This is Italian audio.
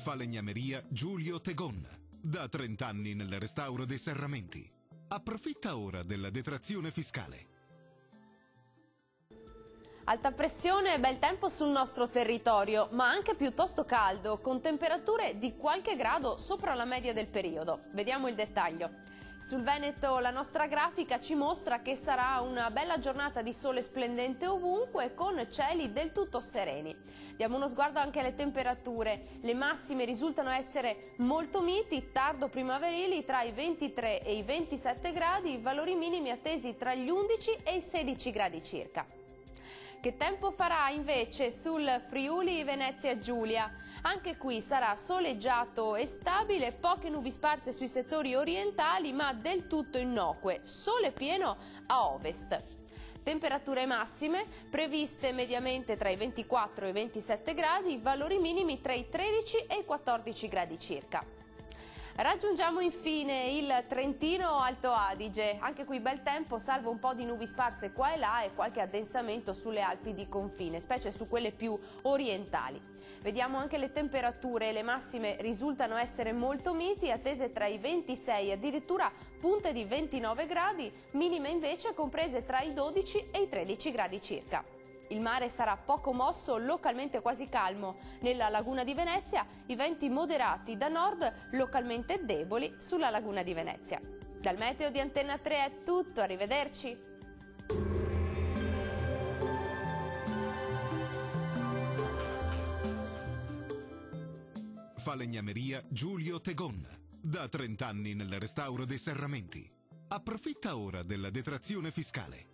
Falegnameria Giulio Tegon. Da 30 anni nel restauro dei serramenti. Approfitta ora della detrazione fiscale. Alta pressione e bel tempo sul nostro territorio, ma anche piuttosto caldo, con temperature di qualche grado sopra la media del periodo. Vediamo il dettaglio. Sul Veneto la nostra grafica ci mostra che sarà una bella giornata di sole splendente ovunque, con cieli del tutto sereni. Diamo uno sguardo anche alle temperature. Le massime risultano essere molto miti, tardo primaverili tra i 23 e i 27 gradi, valori minimi attesi tra gli 11 e i 16 gradi circa. Che tempo farà invece sul Friuli Venezia Giulia? Anche qui sarà soleggiato e stabile, poche nubi sparse sui settori orientali ma del tutto innocue, sole pieno a ovest. Temperature massime previste mediamente tra i 24 e i 27 gradi, valori minimi tra i 13 e i 14 gradi circa. Raggiungiamo infine il Trentino Alto Adige, anche qui bel tempo salvo un po' di nubi sparse qua e là e qualche addensamento sulle Alpi di confine, specie su quelle più orientali. Vediamo anche le temperature, le massime risultano essere molto miti, attese tra i 26 e addirittura punte di 29 gradi, minime invece comprese tra i 12 e i 13 gradi circa. Il mare sarà poco mosso, localmente quasi calmo. Nella laguna di Venezia i venti moderati da nord, localmente deboli sulla laguna di Venezia. Dal meteo di Antenna 3 è tutto, arrivederci! Falegnameria Giulio Tegon. Da 30 anni nel restauro dei serramenti. Approfitta ora della detrazione fiscale.